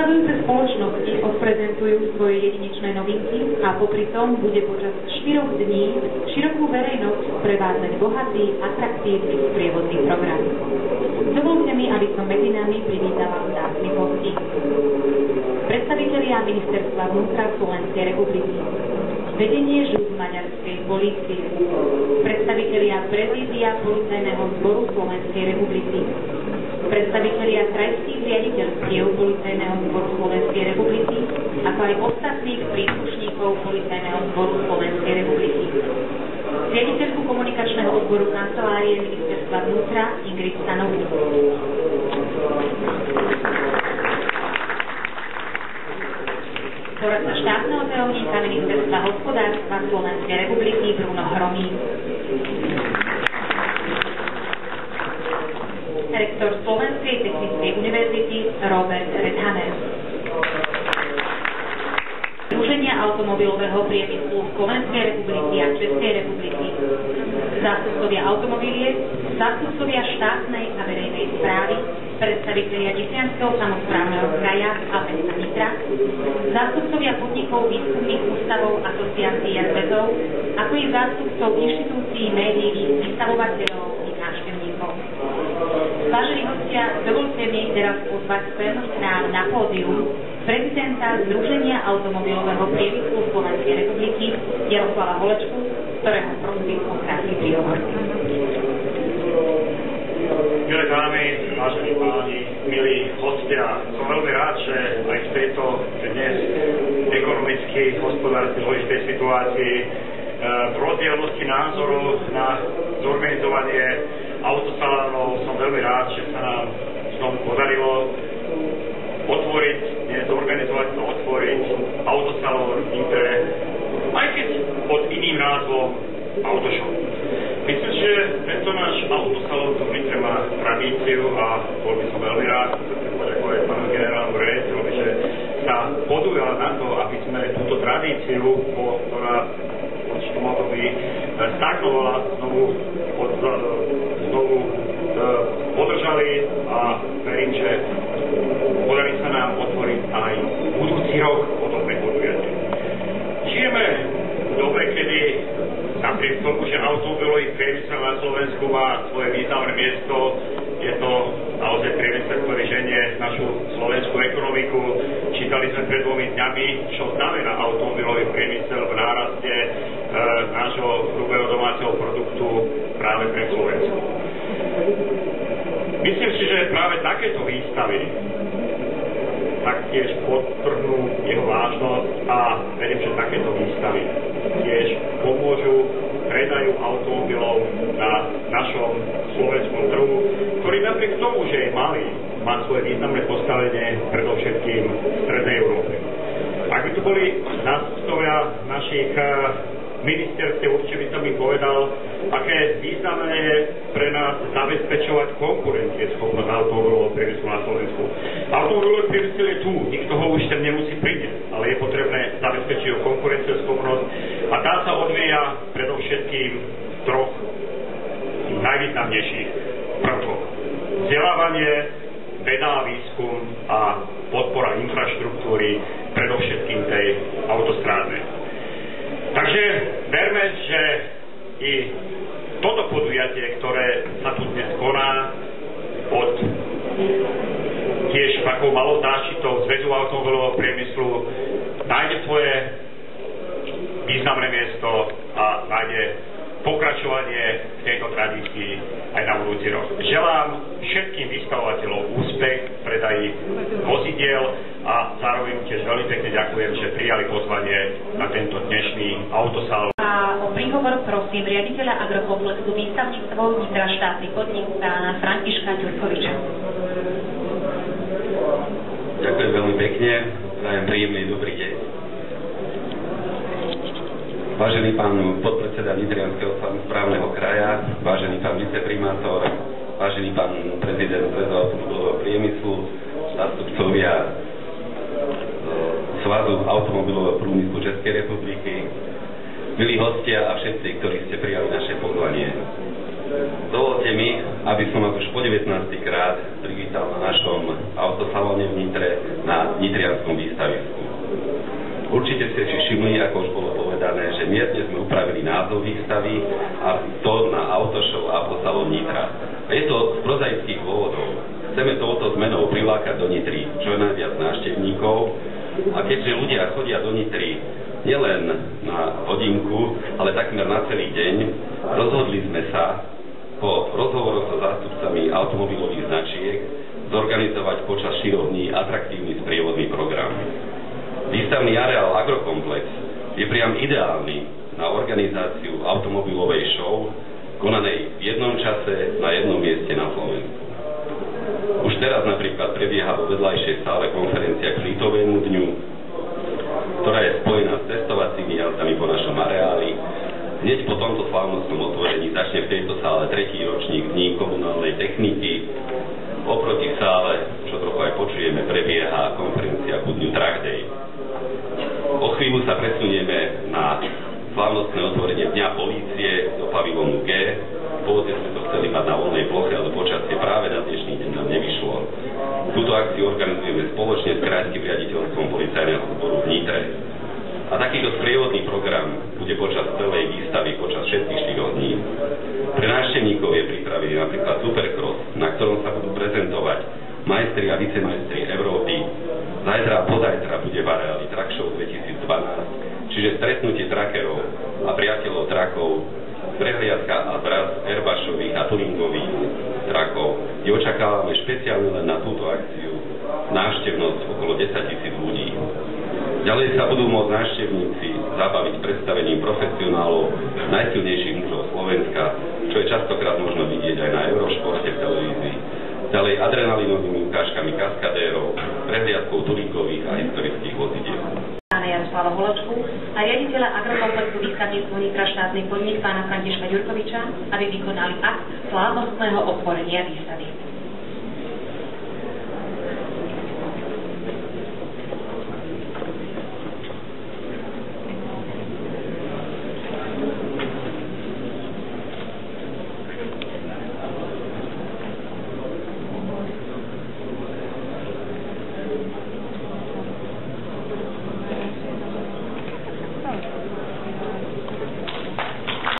Vystavujúce spoločnosti odprezentujú svoje jedinečné novinky a popri tom bude počas 4 dní širokú verejnosť prevádzať bohatý, atraktívny sprievodný program. Dovoľte mi, aby som medzi nami privítala vzácnych hostí. Predstavitelia Ministerstva vnútra Slovenskej republiky, vedenie ŽUP maďarskej polície, predstavitelia prezídia Policajného zboru Slovenskej republiky, predstavitelia krajských riaditeľstiev Policajného zboru Slovenskej republiky, ako aj ostatných príslušníkov Policajného zboru Slovenskej republiky. Riaditeľku komunikačného odboru kancelárie Ministerstva vnútra Ingrid Stanovú. Poradca štátneho tajomníka Ministerstva hospodárstva Slovenskej republiky Bruno Hromý. Rektor Slovenskej technickej univerzity Robert Redhaner. Združenia automobilového priemyslu Slovenskej republiky a Českej republiky. Zástupcovia automobiliek, zástupcovia štátnej a verejnej správy, predstavitelia Nitrianskeho samosprávneho kraja a mesta Nitra, zástupcovia podnikov výskumných ústavov, asociácií a zväzov, ako i zástupcov inštitúcií, médií, vystavovateľov i návštevníkov. Vážení hostia, dovolte mi teraz pozvať sem na pódium prezidenta Združenia automobilového priemyslu Slovenskej republiky Jaroslava Holečku, ktorého prosím o krátky príhovor. Milé dámy, vážení páni, milí hostia, som veľmi rád, že aj v tejto dnes ekonomicky, hospodársky zložitej situácii v rozdielnosti názorov na zorganizovanie autosalónov som veľmi rád, že sa nám znovu podarilo zorganizovať to, otvoriť autosalón Nitre, aj keď pod iným názvom Autoshop. Myslím, že tento náš autosalón v Nitre má tradíciu a bol by som veľmi rád, ako aj pánu generálnu riaditeľovi, že sa podujal na to, aby sme túto tradíciu, ktorá v určitom období stagnovala, znovu podržali a verím, že podarí sa nám otvoriť aj budúci rok podobné podujatie. Žijeme v dobe, kedy napriek tomu, že automobilový priemysel na Slovensku má svoje významné miesto, je to naozaj priemysel, ktorý ženie našu slovenskú ekonomiku. Čítali sme pred 2 dňami, čo znamená automobilový priemysel v náraste nášho hrubého domáceho produktu práve pre Slovensku. Myslím si, že práve takéto výstavy taktiež podtrhnú jeho vážnosť a verím, že takéto výstavy tiež pomôžu predaju automobilov na našom slovenskom trhu, ktorý napriek tomu, že je malý, má svoje významné postavenie predovšetkým v Strednej Európe. Ak by tu boli zástupcovia našich ministerstiev, určite by som im povedal, aké významné je pre nás zabezpečovať konkurencieschopnosť automobilového priemyslu na Slovensku. Automobilový priemysel je tu, nikto ho už sem nemusí priniesť, ale je potrebné zabezpečiť jeho konkurencieschopnosť a tá sa odvíja predovšetkým z 3 najvýznamnejších prvkov. Vzdelávanie, veda a výskum a podpora infraštruktúry, predovšetkým tej autostrádnej. Takže verme, že i toto podujatie, ktoré sa tu dnes koná pod tiež takou malou záštitou Zväzu automobilového priemyslu, nájde svoje významné miesto a nájde pokračovanie v tejto tradícii aj na budúci rok. Želám všetkým vystavovateľom úspech v predaji vozidiel a zároveň tiež veľmi pekne ďakujem, že prijali pozvanie na tento dnešný autosalón. A o príhovor prosím riaditeľa agrokomplexu výstavníctvo Nitra štátny podnik pána Františka Ďurkoviča. Ďakujem veľmi pekne, prajem príjemný dobrý deň. Vážený pán podpredseda Nitrianskeho samosprávneho kraja, vážený pán viceprimátor, vážený pán prezident Zväzu automobilového priemyslu, zástupcovia Svazu automobilového priemyslu Českej republiky, milí hostia a všetci, ktorí ste prijali naše pozvanie. Dovolte mi, aby som vás už po 19. krát privítal na našom autosalóne v Nitre na nitrianskom výstavisku. Určite ste si všimli, ako už bolo povedané, že mierne sme upravili názov výstavy a to na Autoshow Autosalon Nitra. A je to z prozaických dôvodov. Chceme touto zmenou prilákať do Nitry čo najviac návštevníkov a keďže ľudia chodia do Nitry nielen na hodinku, ale takmer na celý deň, rozhodli sme sa po rozhovoroch so zástupcami automobilových značiek zorganizovať počas 4 dní atraktívny sprievodný program. Výstavný areál Agrokomplex je priam ideálny na organizáciu automobilovej show, konanej v jednom čase na jednom mieste na Slovensku. Už teraz napríklad prebieha vo vedľajšej sále konferencia k Flitovému dňu, ktorá je spojená s testovacími jazdami po našom areáli. Hneď po tomto slávnostnom otvorení začne v tejto sále 3. ročník Dní komunálnej techniky. Oproti sále, čo trochu aj počujeme, prebieha konferencia ku dňu Track Day. O chvíľu sa presunieme na slávnostné otvorenie Dňa polície do pavilónu G. Pôvodne sme to chceli mať na voľnej ploche, ale počasie práve na dnešný deň nám nevyšlo. Túto akciu organizujeme spoločne s Krajským riaditeľstvom policajného zboru v Nitre. A takýto sprievodný program bude počas celej výstavy, počas všetkých 4 dní. Pre návštevníkov je pripravený napríklad Supercross, na ktorom sa budú prezentovať majstri a vicemajstri Európy. Zajtra a pozajtra bude v areáli Track Show 2012, čiže stretnutie trackerov a priateľov trakov, prehliadka a zraz Airbušových a Touringových trakov, kde očakávame špeciálne len na túto akciu návštevnosť okolo 10 000 ľudí. Ďalej sa budú môcť návštevníci zabaviť predstavením profesionálov najsilnejších mužov Slovenska, čo je častokrát možno vidieť aj na Eurošporte v televízii. Ďalej adrenalinovými ukážkami kaskadérov, prehliadkou touringových a historických vozidiel. Pána Jaroslava Holočku a riaditeľa Agrokomplexu výstavníctvo Nitra štátny podnik pána Františka Ďurkoviča, aby vykonali akt slávnostného otvorenia výstavy.